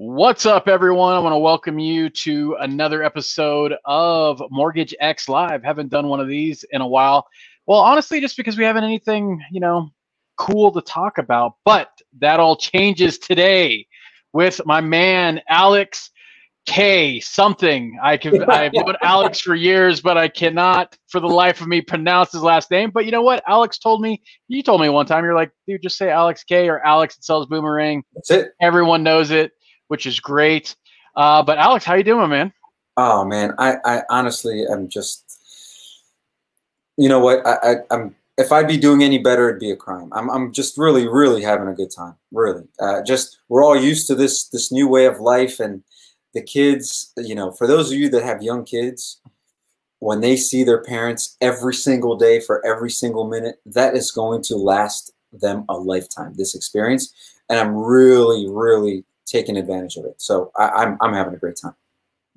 What's up, everyone? I want to welcome you to another episode of Mortgage X Live. Haven't done one of these in a while. Well, honestly, just because we haven't anything, cool to talk about. But that all changes today with my man, Alex K. Something. I've known Alex for years, but I cannot for the life of me pronounce his last name. But you know what? You told me one time, you're like, dude, just say Alex K or Alex that sells Boomerang. That's it. Everyone knows it, which is great. But Alex, how you doing, man? Oh man, I honestly am just, you know what? I'm if I'd be doing any better, it'd be a crime. I'm just really having a good time. Really, just we're all used to this new way of life, and the kids. For those of you that have young kids, when they see their parents every single day for every single minute, that is going to last them a lifetime. This experience, and I'm really taking advantage of it. So I'm having a great time.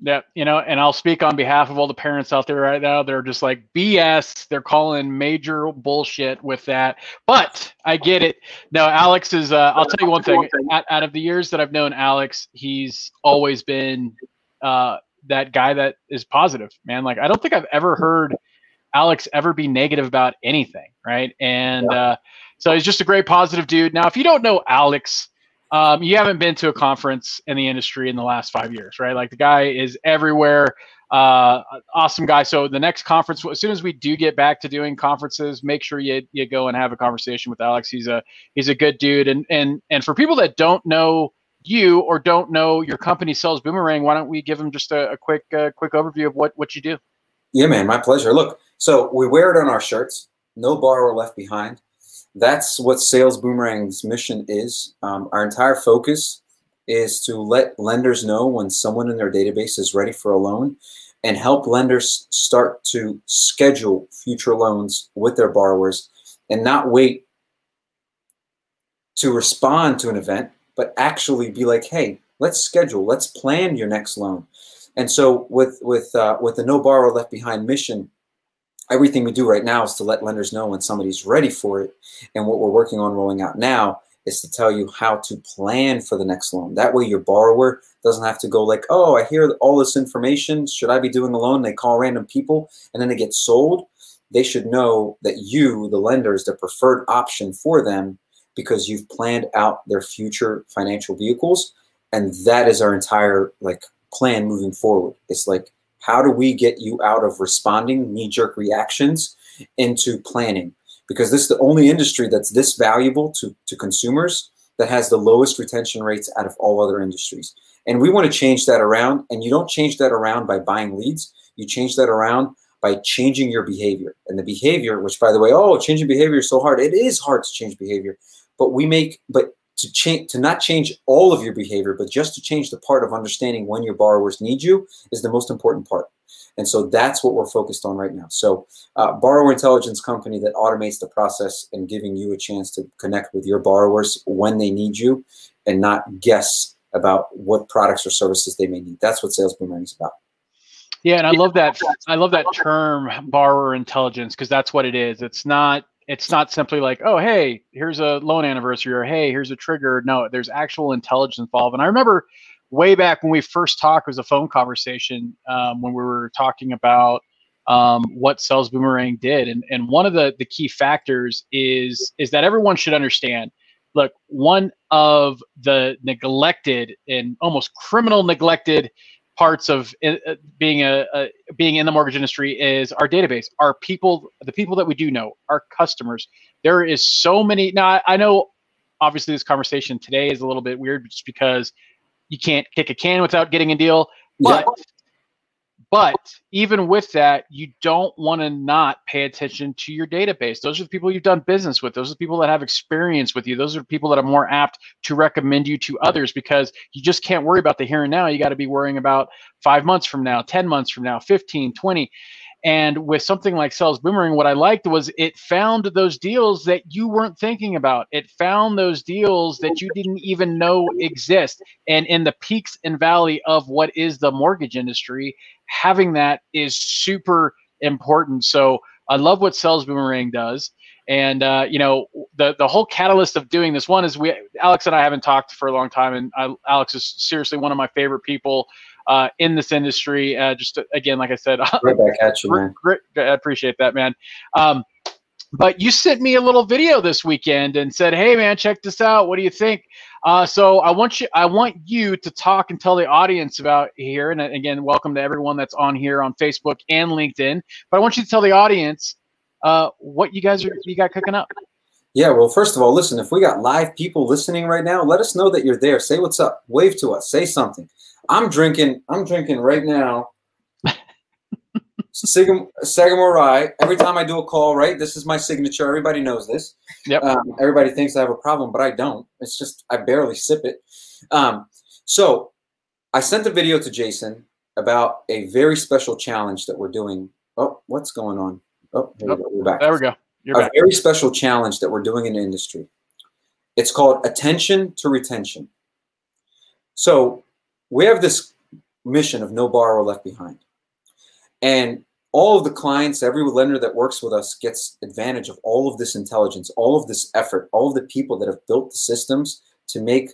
Yeah, and I'll speak on behalf of all the parents out there right now. They're just like BS. They're calling major bullshit with that. But I get it. No, Alex is, I'll tell you one thing. Out of the years that I've known Alex, he's always been that guy that is positive, man. Like, I don't think I've ever heard Alex ever be negative about anything, right? And so he's just a great positive dude. Now, if you don't know Alex, you haven't been to a conference in the industry in the last 5 years, right? Like, the guy is everywhere. Awesome guy. So the next conference, as soon as we do get back to doing conferences, make sure you go and have a conversation with Alex. He's a good dude. And for people that don't know you or don't know your company sells Boomerang, why don't we give them just a quick overview of what you do? Yeah, man, my pleasure. Look, so we wear it on our shirts. No borrower left behind. That's what Sales Boomerang's mission is. Our entire focus is to let lenders know when someone in their database is ready for a loan and help lenders start to schedule future loans with their borrowers and not wait to respond to an event, but actually be like, hey, let's schedule, let's plan your next loan. And so with the No Borrower Left Behind mission, everything we do right now is to let lenders know when somebody's ready for it. And what we're working on rolling out now is to tell you how to plan for the next loan. That way your borrower doesn't have to go like, oh, I hear all this information. Should I be doing a loan? They call random people and then they get sold. They should know that you, the lender, is the preferred option for them because you've planned out their future financial vehicles. And that is our entire plan moving forward. It's like, how do we get you out of responding knee-jerk reactions into planning? Because this is the only industry that's this valuable to consumers that has the lowest retention rates out of all other industries. And we want to change that around. And you don't change that around by buying leads. You change that around by changing your behavior. And the behavior, which by the way, changing behavior is so hard. It is hard to change behavior. But to not change all of your behavior, but just to change the part of understanding when your borrowers need you is the most important part. And so that's what we're focused on right now. So borrower intelligence company that automates the process and giving you a chance to connect with your borrowers when they need you and not guess about what products or services they may need. That's what Sales Boomerang is about. Yeah, and I love that term, borrower intelligence, because that's what it is. It's not simply like, oh, hey, here's a loan anniversary, or hey, here's a trigger. No, there's actual intelligence involved. And I remember way back when we first talked, it was a phone conversation when we were talking about what Sales Boomerang did. And one of the key factors is that everyone should understand, look, one of the neglected and almost criminal neglected parts of being in the mortgage industry is our database, our people, the people that we do know, our customers. There is so many. Now, I know obviously this conversation today is a little bit weird just because you can't kick a can without getting a deal. But even with that, you don't want to not pay attention to your database. Those are the people you've done business with. Those are the people that have experience with you. Those are the people that are more apt to recommend you to others, because you just can't worry about the here and now. You got to be worrying about 5 months from now, 10 months from now, 15, 20. And with something like Sales Boomerang, what I liked was it found those deals that you weren't thinking about. It found those deals that you didn't even know exist. And in the peaks and valley of what is the mortgage industry, having that is super important. So I love what Sales Boomerang does. And you know, the whole catalyst of doing this, one is Alex and I haven't talked for a long time, and Alex is seriously one of my favorite people in this industry. Just again, like I said, Right back at you, man. I appreciate that, man. But you sent me a little video this weekend and said, "Hey, man, check this out. What do you think?" So I want you to talk and tell the audience about here. And again, welcome to everyone that's on here on Facebook and LinkedIn. But I want you to tell the audience what you got cooking up. Yeah, well, first of all, listen, if we got live people listening right now, let us know that you're there. Say what's up. Wave to us. Say something. I'm drinking right now. Sagamore Rye. Every time I do a call, right? This is my signature. Everybody knows this. Yep. Everybody thinks I have a problem, but I don't. It's just I barely sip it. So I sent a video to Jason about a very special challenge that we're doing. Oh, what's going on? Oh, here we go. We're back. There we go. You're back. A very special challenge that we're doing in the industry. It's called attention to retention. So we have this mission of no borrower left behind. And all of the clients, every lender that works with us gets advantage of all of this intelligence, all of this effort, all of the people that have built the systems to make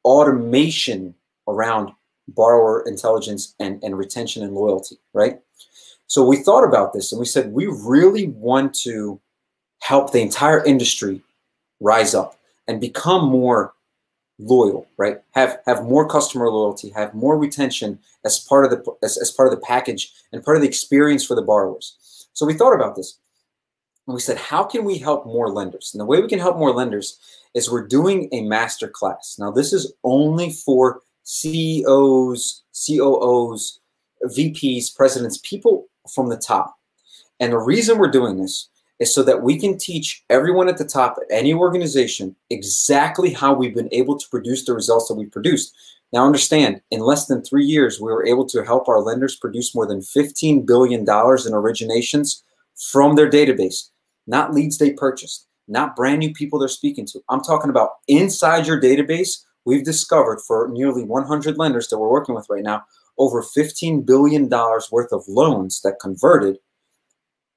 automation around borrower intelligence and retention and loyalty, right? So we thought about this and we said, we really want to help the entire industry rise up and become more loyal, right? Have more customer loyalty, have more retention as part of the as part of the package and part of the experience for the borrowers. So we thought about this and we said, how can we help more lenders? And the way we can help more lenders is we're doing a master class. Now this is only for CEOs, COOs, VPs, presidents, people from the top. And the reason we're doing this is so that we can teach everyone at the top at any organization exactly how we've been able to produce the results that we produced. Now understand, in less than 3 years, we were able to help our lenders produce more than $15 billion in originations from their database, not leads they purchased, not brand new people they're speaking to. I'm talking about inside your database. We've discovered for nearly 100 lenders that we're working with right now, over $15 billion worth of loans that converted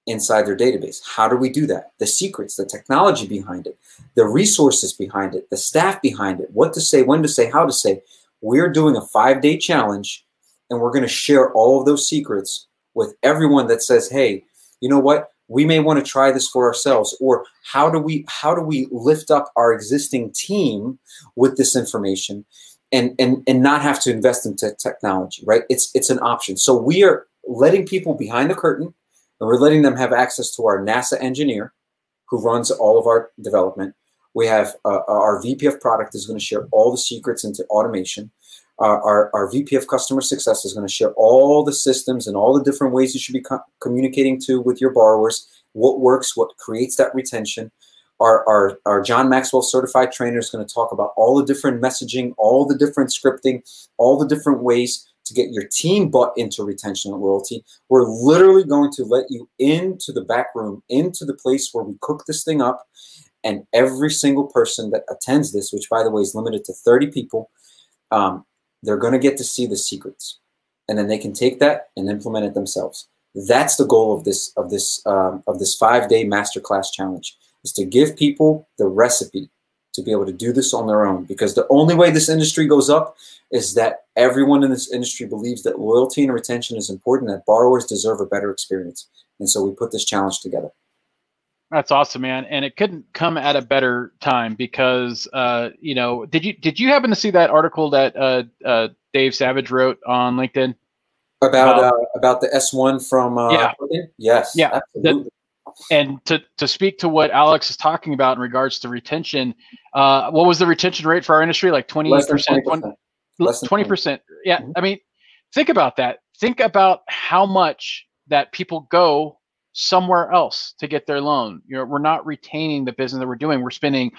inside their database. How do we do that? The secrets, the technology behind it, the resources behind it, the staff behind it, what to say, when to say, how to say. We're doing a 5-day challenge and we're going to share all of those secrets with everyone that says, hey, you know what? We may want to try this for ourselves, or how do we lift up our existing team with this information and not have to invest into technology, right? It's an option. So we are letting people behind the curtain, and we're letting them have access to our NASA engineer who runs all of our development. We have our VP of product is going to share all the secrets into automation. Our VP of customer success is going to share all the systems and all the different ways you should be communicating with your borrowers, what works, what creates that retention. Our John Maxwell certified trainer is going to talk about all the different messaging, all the different scripting, all the different ways to get your team bought into retention and loyalty. We're literally going to let you into the back room, into the place where we cook this thing up, and every single person that attends this, which by the way is limited to 30 people, they're going to get to see the secrets, and then they can take that and implement it themselves. That's the goal of this 5-day masterclass challenge, is to give people the recipe to be able to do this on their own. Because the only way this industry goes up is that everyone in this industry believes that loyalty and retention is important, that borrowers deserve a better experience. And so we put this challenge together. That's awesome, man. And it couldn't come at a better time because, you know, did you happen to see that article that Dave Savage wrote on LinkedIn? About the S1 from yeah. Yes, yeah, absolutely. And to speak to what Alex is talking about in regards to retention, what was the retention rate for our industry? Like 20%? 20%. Yeah. Mm-hmm. I mean, think about that. Think about how much that people go somewhere else to get their loan. You know, we're not retaining the business that we're doing. We're spending,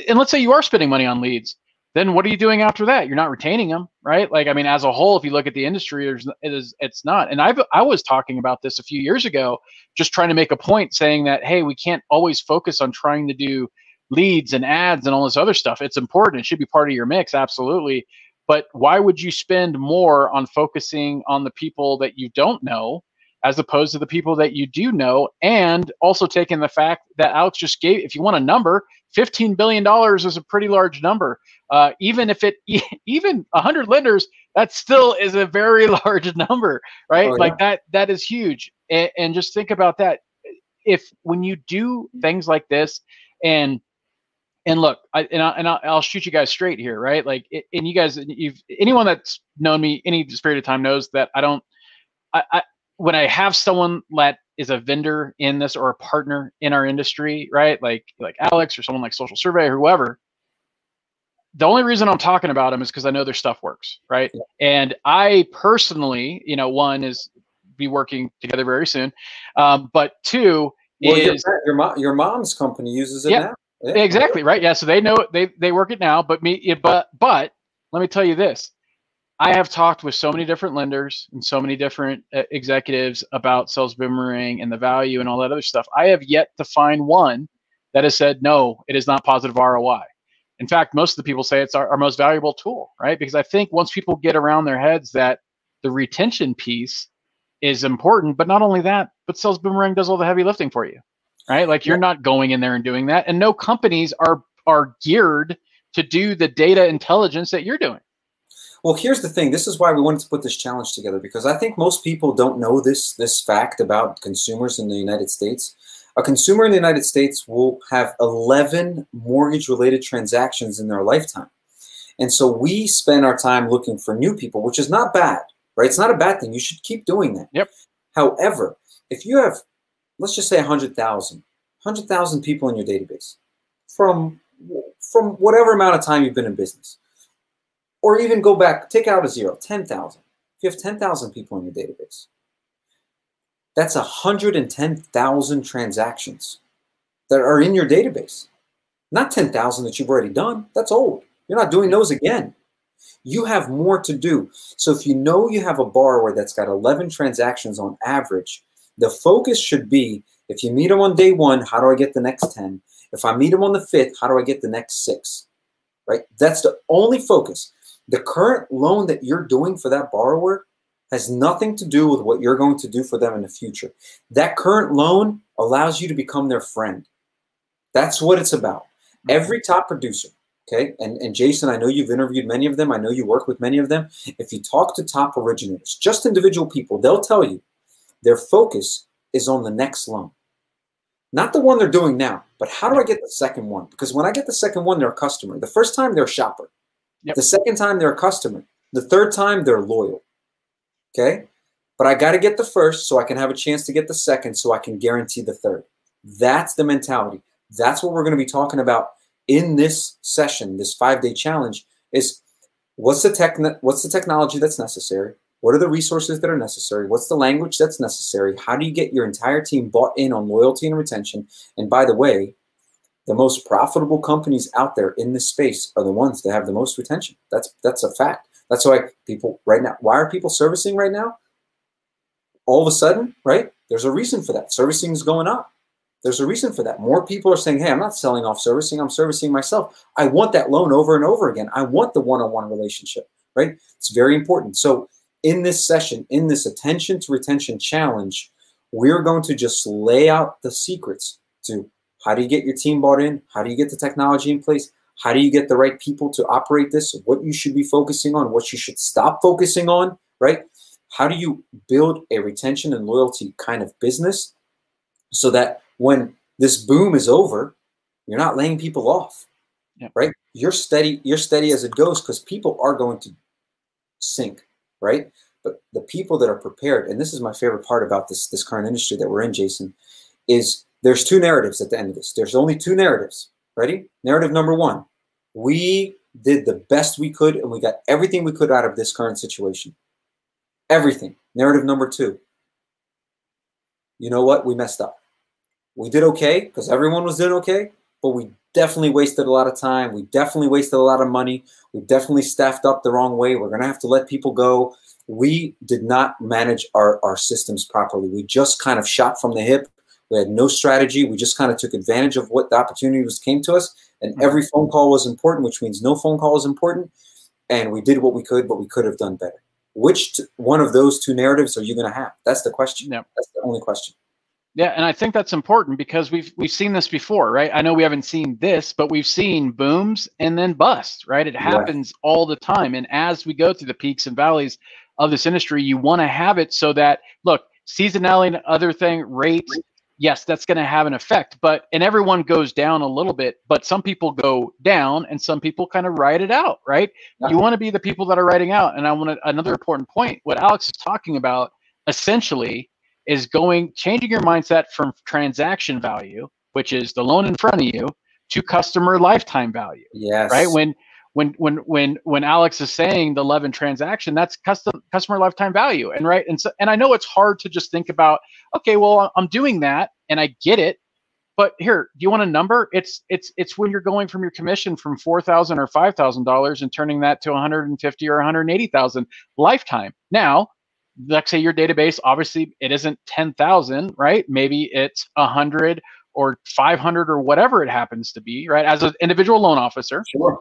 and let's say you are spending money on leads. Then what are you doing after that? You're not retaining them, right? Like, I mean, as a whole, if you look at the industry, it's not. And I was talking about this a few years ago, just trying to make a point saying that, hey, we can't always focus on trying to do leads and ads and all this other stuff. It's important. It should be part of your mix. Absolutely. But why would you spend more on focusing on the people that you don't know as opposed to the people that you do know, and also taking the fact that Alex just gave, if you want a number, $15 billion is a pretty large number. Even if even 100 lenders, that still is a very large number, right? Oh, Like yeah. that is huge. And just think about that. If when you do things like this, and look, I'll shoot you guys straight here, right? Like, and you guys, anyone that's known me any period of time knows that I when I have someone that is a vendor in this or a partner in our industry, right? Like Alex or someone like Social Survey or whoever, the only reason I'm talking about them is because I know their stuff works, right? Yeah. And I personally, one is be working together very soon, but two Well, is your mom's company uses it yeah, now. Yeah. exactly right. Yeah, so they know it, they work it now. But but let me tell you this: I have talked with so many different lenders and so many different executives about Sales Boomerang and the value and all that other stuff. I have yet to find one that has said no, it is not positive ROI. In fact, most of the people say it's our most valuable tool, right? Because I think once people get around their heads that the retention piece is important, but not only that, but Sales Boomerang does all the heavy lifting for you, right? Like you're not going in there and doing that, and no companies are geared to do the data intelligence that you're doing. Well, here's the thing. This is why we wanted to put this challenge together, because I think most people don't know this fact about consumers in the United States. A consumer in the United States will have 11 mortgage-related transactions in their lifetime. And so we spend our time looking for new people, which is not bad, right? It's not a bad thing. You should keep doing that. Yep. However, if you have, let's just say 100,000 people in your database from whatever amount of time you've been in business, or even go back, take out a zero, 10,000. If you have 10,000 people in your database, that's 110,000 transactions that are in your database. Not 10,000 that you've already done. That's old. You're not doing those again. You have more to do. So if you know you have a borrower that's got 11 transactions on average, the focus should be, if you meet them on day one, how do I get the next 10? If I meet them on the 5th, how do I get the next 6? Right? That's the only focus. The current loan that you're doing for that borrower has nothing to do with what you're going to do for them in the future. That current loan allows you to become their friend. That's what it's about. Every top producer, okay, and Jason, I know you've interviewed many of them. I know you work with many of them. If you talk to top originators, just individual people, they'll tell you their focus is on the next loan. Not the one they're doing now, but how do I get the second one? Because when I get the second one, they're a customer. The first time, they're a shopper. Yep. The second time, they're a customer. The third time, they're loyal. Okay? But I got to get the first so I can have a chance to get the second so I can guarantee the third. That's the mentality. That's what we're going to be talking about in this session, this 5-day challenge, is what's the technology that's necessary? What are the resources that are necessary? What's the language that's necessary? How do you get your entire team bought in on loyalty and retention? And by the way, the most profitable companies out there in this space are the ones that have the most retention. That's a fact. That's why people right now, why are people servicing right now? All of a sudden, right? There's a reason for that. Servicing is going up. There's a reason for that. More people are saying, hey, I'm not selling off servicing. I'm servicing myself. I want that loan over and over again. I want the one-on-one relationship, right? It's very important. So in this session, in this attention to retention challenge, we're going to just lay out the secrets to how do you get your team bought in? How do you get the technology in place? How do you get the right people to operate this? What you should be focusing on, what you should stop focusing on, right? How do you build a retention and loyalty kind of business so that when this boom is over, you're not laying people off, right? You're steady as it goes, because people are going to sink, right? But the people that are prepared, and this is my favorite part about this current industry that we're in, Jason, is there's 2 narratives at the end of this. There's only 2 narratives. Ready? Narrative number 1, we did the best we could and we got everything we could out of this current situation. Everything. Narrative number 2, you know what? We messed up. We did okay because everyone was doing okay, but we definitely wasted a lot of time. We definitely wasted a lot of money. We definitely staffed up the wrong way. We're going to have to let people go. We did not manage our systems properly. We just kind of shot from the hip. We had no strategy. We just kind of took advantage of what the opportunity came to us. And every phone call was important, which means no phone call was important. And we did what we could, but we could have done better. which one of those two narratives are you going to have? That's the question. Yep. That's the only question. Yeah, and I think that's important because we've seen this before, right? I know we haven't seen this, but we've seen booms and then busts, right? It happens all the time. And as we go through the peaks and valleys of this industry, you want to have it so that, look, seasonality and other thing, rates, yes, that's going to have an effect, and everyone goes down a little bit, but some people go down and some people kind of ride it out, right? Yeah. You want to be the people that are riding out. And another important point, what Alex is talking about essentially is changing your mindset from transaction value, which is the loan in front of you, to customer lifetime value. Yes. Right. When Alex is saying the 11 transaction, that's customer lifetime value. And right. And I know it's hard to just think about, okay, well, I'm doing that and I get it. But here, do you want a number? It's when you're going from your commission from $4,000 or $5,000 and turning that to $150,000 or $180,000 lifetime. Now, let's say your database, obviously it isn't 10,000, right? Maybe it's 100 or 500 or whatever it happens to be, right? As an individual loan officer, sure.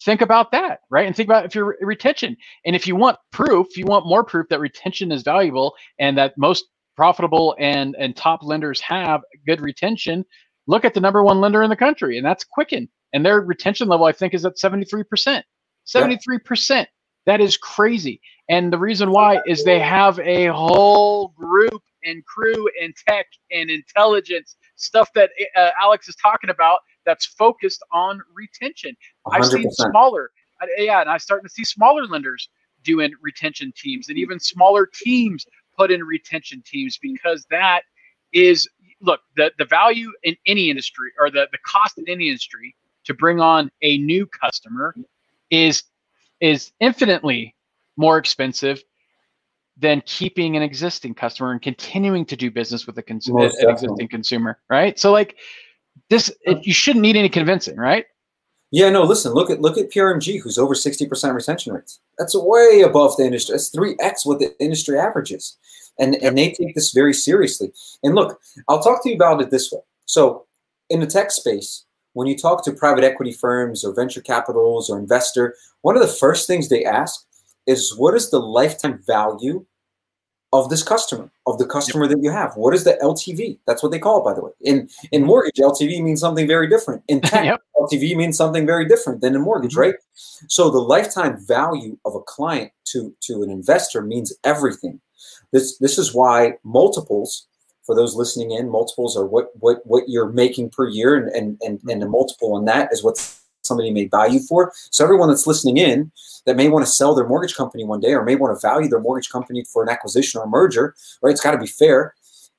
Think about that, right? And think about if your retention, and if you want proof, you want more proof that retention is valuable and that most profitable and top lenders have good retention. Look at the #1 lender in the country, and that's Quicken, and their retention level, I think, is at 73%. 73%. That is crazy. And the reason why is they have a whole group and crew and tech and intelligence stuff that Alex is talking about that's focused on retention. 100%. I've seen smaller, and I'm starting to see smaller lenders doing retention teams and even smaller teams put in retention teams, because that is, look, the value in any industry, or the cost in any industry to bring on a new customer is infinitely more expensive than keeping an existing customer and continuing to do business with an existing consumer, right? So like this, you shouldn't need any convincing, right? Yeah, no, listen, look at PRMG, who's over 60% retention rates. That's way above the industry. That's 3x what the industry average is. And they take this very seriously. And look, I'll talk to you about it this way. So in the tech space, when you talk to private equity firms or venture capitals or investor, one of the first things they ask is, what is the lifetime value of this customer, of the customer that you have? What is the LTV? That's what they call it, by the way. In mortgage, LTV means something very different. In tech, LTV means something very different than in mortgage, right? So the lifetime value of a client to an investor means everything. This is why multiples, for those listening in, multiples are what you're making per year, and the multiple on that is what somebody may buy you for. So everyone that's listening in that may want to sell their mortgage company one day, or may want to value their mortgage company for an acquisition or a merger, right? It's got to be fair.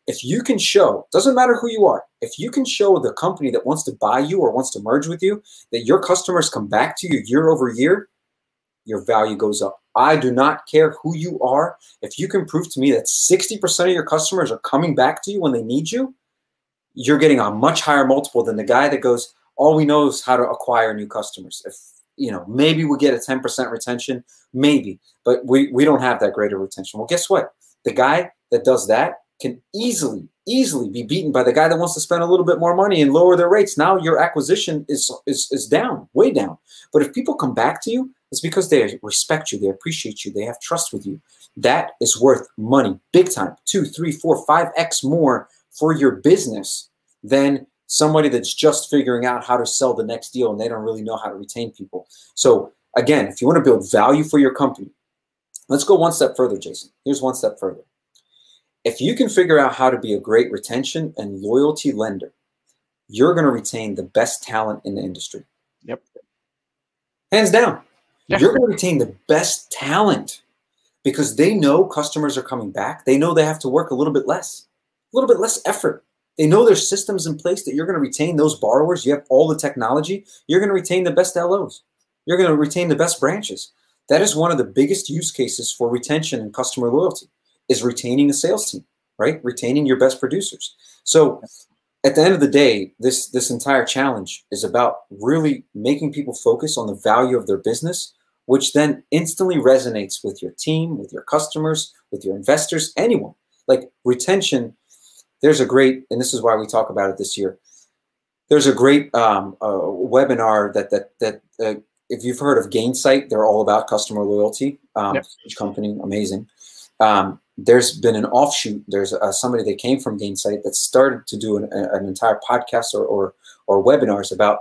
If you can show, doesn't matter who you are, if you can show the company that wants to buy you or wants to merge with you that your customers come back to you year over year, your value goes up. I do not care who you are. If you can prove to me that 60% of your customers are coming back to you when they need you, you're getting a much higher multiple than the guy that goes, all we know is how to acquire new customers. If, you know, maybe we get a 10% retention, maybe, but we don't have that greater retention. Well, guess what? The guy that does that can easily be beaten by the guy that wants to spend a little bit more money and lower their rates. Now your acquisition is down, way down. But if people come back to you, it's because they respect you, they appreciate you, they have trust with you. That is worth money, big time, 2, 3, 4, 5x more for your business than somebody that's just figuring out how to sell the next deal and they don't really know how to retain people. So again, if you want to build value for your company, let's go one step further, Jason. Here's one step further. If you can figure out how to be a great retention and loyalty lender, you're going to retain the best talent in the industry. Yep. Hands down. Yeah. You're going to retain the best talent because they know customers are coming back. They know they have to work a little bit less effort. They know there's systems in place that you're going to retain those borrowers. You have all the technology. You're going to retain the best LOs. You're going to retain the best branches. That is one of the biggest use cases for retention and customer loyalty, is retaining a sales team, right? Retaining your best producers. So at the end of the day, this entire challenge is about really making people focus on the value of their business, which then instantly resonates with your team, with your customers, with your investors, anyone. Like retention, there's a great, and this is why we talk about it this year, there's a great webinar that if you've heard of Gainsight, they're all about customer loyalty. Yep. Huge company, amazing. There's been an offshoot. There's somebody that came from Gainsight that started to do an entire podcast or webinars about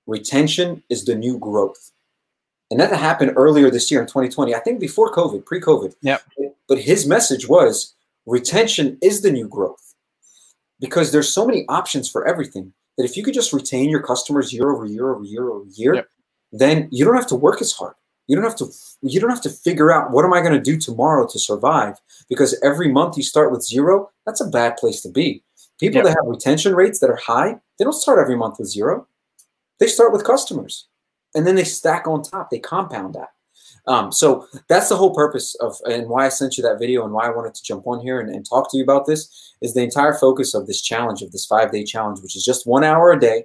retention is the new growth. And that happened earlier this year in 2020, I think before COVID, pre-COVID. Yep. But his message was retention is the new growth, because there's so many options for everything that if you could just retain your customers year over year over year over year, yep. then you don't have to work as hard. You don't have to figure out what am I going to do tomorrow to survive, because every month you start with 0. That's a bad place to be. People yep. that have retention rates that are high, they don't start every month with 0. They start with customers, and then they stack on top. They compound that. So that's the whole purpose of, and why I sent you that video and why I wanted to jump on here and talk to you about this, is the entire focus of this challenge, of this 5-day challenge, which is just 1 hour a day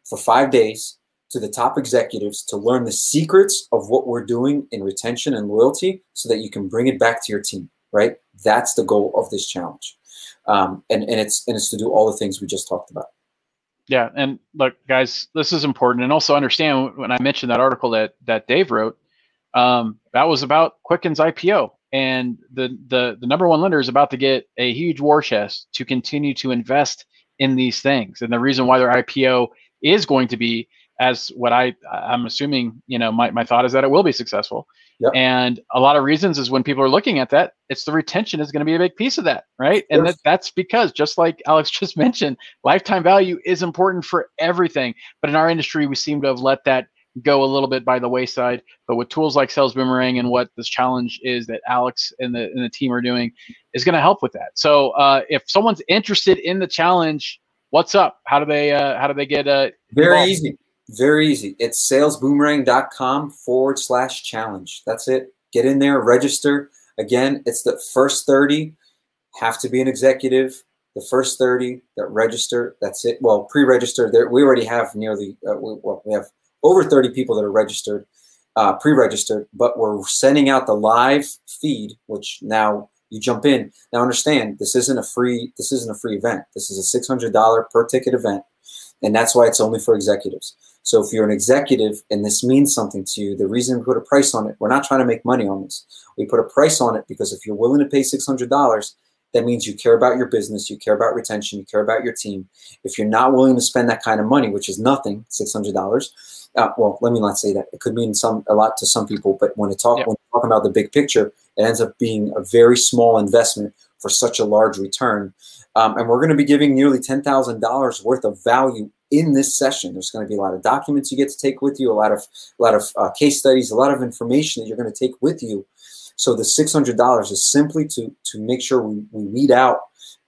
for 5 days to the top executives to learn the secrets of what we're doing in retention and loyalty so that you can bring it back to your team, right? That's the goal of this challenge. And it's to do all the things we just talked about. Yeah. And look, guys, this is important. And also understand, when I mentioned that article that Dave wrote, that was about Quicken's IPO, and the number one lender is about to get a huge war chest to continue to invest in these things. And the reason why their IPO is going to be, as what I'm assuming, my thought is that it will be successful. Yep. And a lot of reasons is when people are looking at that, it's the retention is going to be a big piece of that, right? And that's because, just like Alex just mentioned, lifetime value is important for everything. But in our industry, we seem to have let that go a little bit by the wayside. But with tools like Sales Boomerang and what this challenge is that Alex and the team are doing is going to help with that. So if someone's interested in the challenge, what's up? How do they get very involved? easy? Very easy. It's salesboomerang.com/challenge. That's it. Get in there, register. Again, it's the first 30 have to be an executive. The first 30 that register, that's it. Well, pre-register, we already have nearly, we have over 30 people that are registered, pre-registered, but we're sending out the live feed, which now you jump in. Now understand, this isn't a free event. This is a $600 per ticket event. And that's why it's only for executives. So if you're an executive and this means something to you, the reason we put a price on it, we're not trying to make money on this. We put a price on it because if you're willing to pay $600, that means you care about your business, you care about retention, you care about your team. If you're not willing to spend that kind of money, which is nothing, $600, well, let me not say that. It could mean a lot to some people, but when we're talking about the big picture, it ends up being a very small investment for such a large return. And we're going to be giving nearly $10,000 worth of value in this session. There's going to be a lot of documents you get to take with you, a lot of case studies, a lot of information that you're going to take with you. So the $600 is simply to make sure we weed out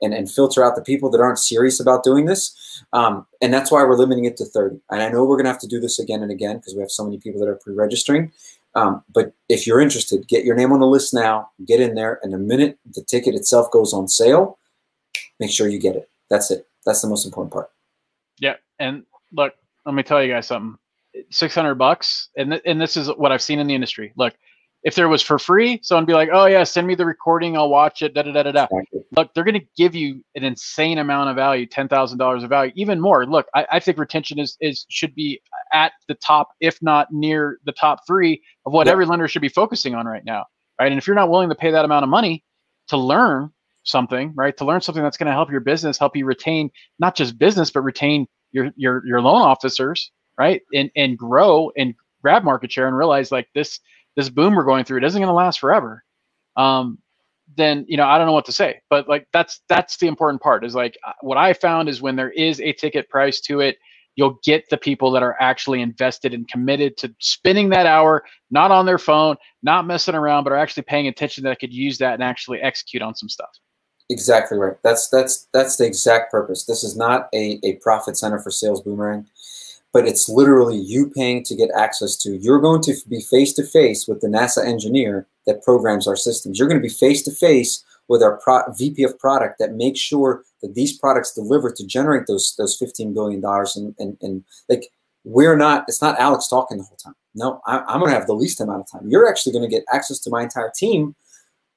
and filter out the people that aren't serious about doing this. And that's why we're limiting it to 30. And I know we're going to have to do this again and again because we have so many people that are pre-registering. But if you're interested, get your name on the list now, get in there, and the minute the ticket itself goes on sale, make sure you get it. That's it. That's the most important part. Yeah. And look, let me tell you guys something. $600, and this is what I've seen in the industry. Look, if there was for free, someone would be like, oh yeah, send me the recording, I'll watch it, Exactly. Look, they're going to give you an insane amount of value, $10,000 of value, even more. Look, I think retention should be at the top, if not near the top 3 of what every lender should be focusing on right now, right? And if you're not willing to pay that amount of money to learn something, right, to learn something that's going to help your business, help you retain not just business, but retain your loan officers, right, and grow and grab market share and realize like this boom we're going through, it isn't going to last forever, then I don't know what to say. But like that's the important part, is like what I found is when there is a ticket price to it, you'll get the people that are actually invested and committed to spending that hour, not on their phone, not messing around, but are actually paying attention, that could use that and actually execute on some stuff. Exactly right. That's the exact purpose. This is not a profit center for Sales Boomerang, but it's literally you paying to get access to. You're going to be face to face with the NASA engineer that programs our systems. You're going to be face to face with our VP of product that makes sure that these products deliver to generate those $15 billion. And like it's not Alex talking the whole time. No, I'm going to have the least amount of time. You're actually going to get access to my entire team.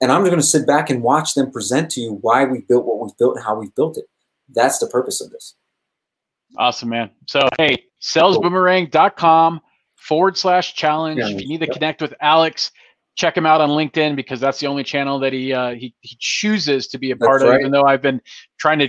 And I'm going to sit back and watch them present to you why we built what we've built and how we've built it. That's the purpose of this. Awesome, man. So, hey, salesboomerang.com /challenge. If you need to connect with Alex, check him out on LinkedIn, because that's the only channel that he chooses to be a part of, even though I've been trying to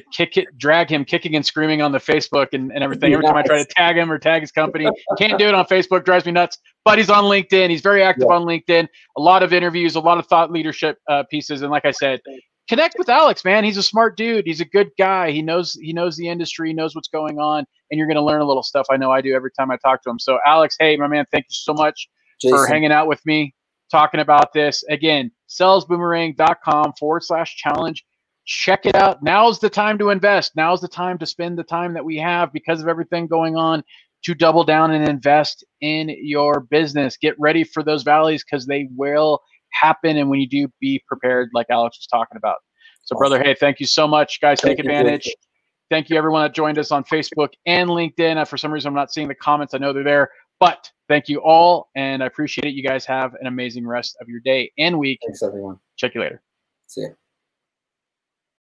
drag him kicking and screaming on the Facebook and everything. Every time I try to tag him or tag his company, can't do it on Facebook, drives me nuts. But he's on LinkedIn. He's very active on LinkedIn. A lot of interviews, a lot of thought leadership pieces. And like I said, connect with Alex, man. He's a smart dude. He's a good guy. He knows the industry, he knows what's going on, and you're going to learn a little stuff. I know I do every time I talk to him. So Alex, hey, my man, thank you so much for hanging out with me, talking about this. Again, salesboomerang.com/challenge. Check it out. Now's the time to invest. Now's the time to spend the time that we have, because of everything going on, to double down and invest in your business. Get ready for those valleys, because they will happen. And when you do, be prepared, like Alex was talking about. So brother, hey, thank you so much, guys. Take advantage. Thank you everyone that joined us on Facebook and LinkedIn. For some reason, I'm not seeing the comments. I know they're there, but thank you all, and I appreciate it. You guys have an amazing rest of your day and week. Thanks, everyone. Check you later. See ya.